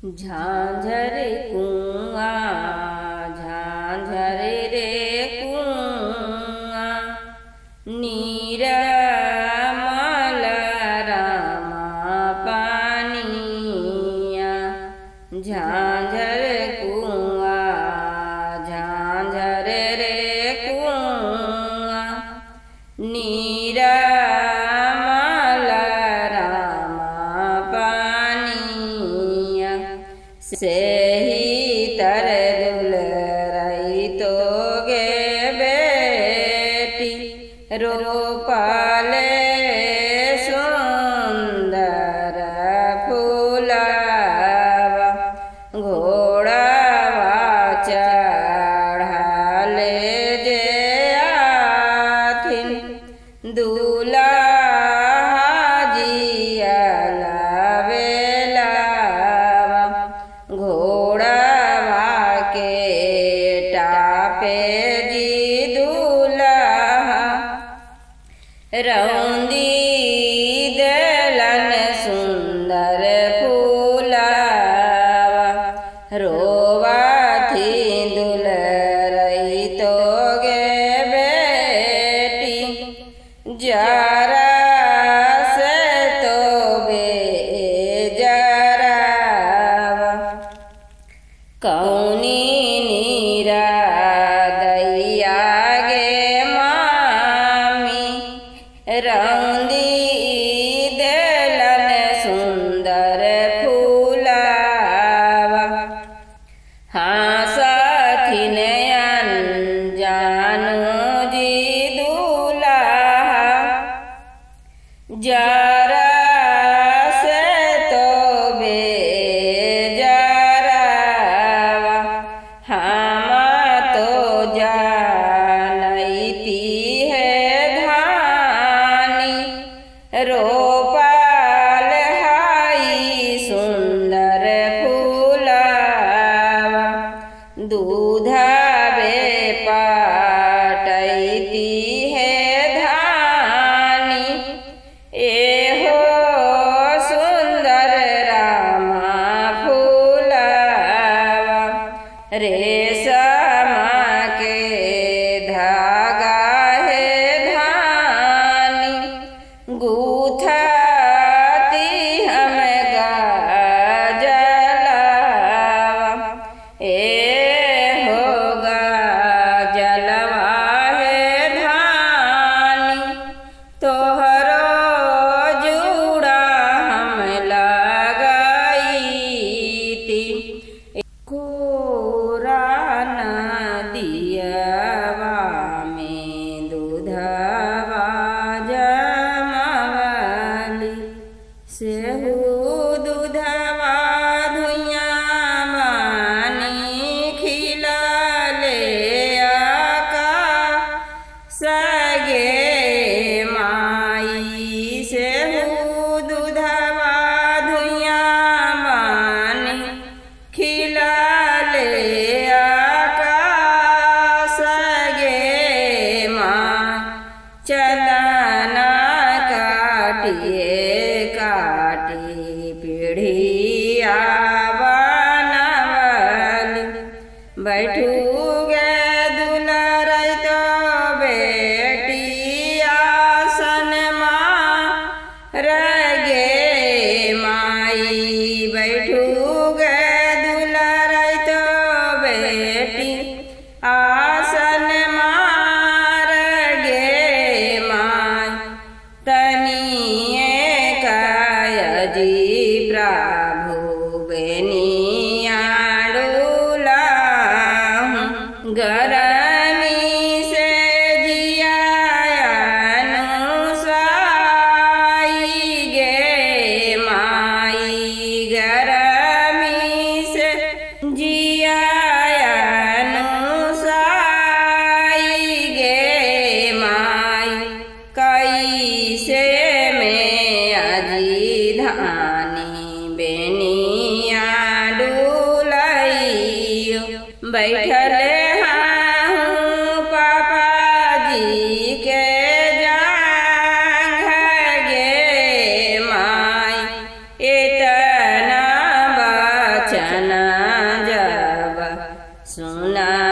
झांझर कुआं झांझर रे कुआं नीरमल रामा पानिया। झांझर कुआं झांझर रे कुआं नीरमल रामा पानिया। सेही तर दुलरई तो गे बेटी रोपले सुंदर फूलवा। घोड़वा चढ़ाले जे आथिन दूल्हा घोड़वा के टापे जी दूल्हा रौंदी देलन सुंदर फूलवा। रोवा थी दुलरई तो गे बेटी जरा से तो बेजरावा। कौनी नीरा दैया गे मामी रौंदी देलन सुंदर फूलवा। हाँसथिन अनजानो जी दूल्हा जरा से तो बेजरावा। हम तो जानती है धानी रोपल हाई सुंदर फूलवा। दूधवे पाटती है धानी एहो सुंदर रामा फूलवा। रेशम के धागा है धानी गूथती हम गाजलवा। हो गाजलवा है धानी तोहरो जुड़ा हम लगाईती। कोरा नदियवा में दूधवा जमावली सेहू दूधवा धुइयां बानी खिलले आका सगे माई। सेहू दूधवा धुइयां बानी खिलले आकाश गे माँ। चलना काटिए काटी पीढ़िया बनवली। बैठू गे दुलरई तो बेटी आसन माँ रगे माई। बैठू गे दुलरई तो बेटी आसन मार गे माई। तनिए कायजी प्रभु बेनिया डुलाहूं। गरमी से जियानुसाई गे माई। गरमी से जियानुसाई गे माई। कैसे में अजी धानी बेनिया डुलइयो। बैठले हाँ पापा जी के जांघ गे माई। इतना बचन जब सुना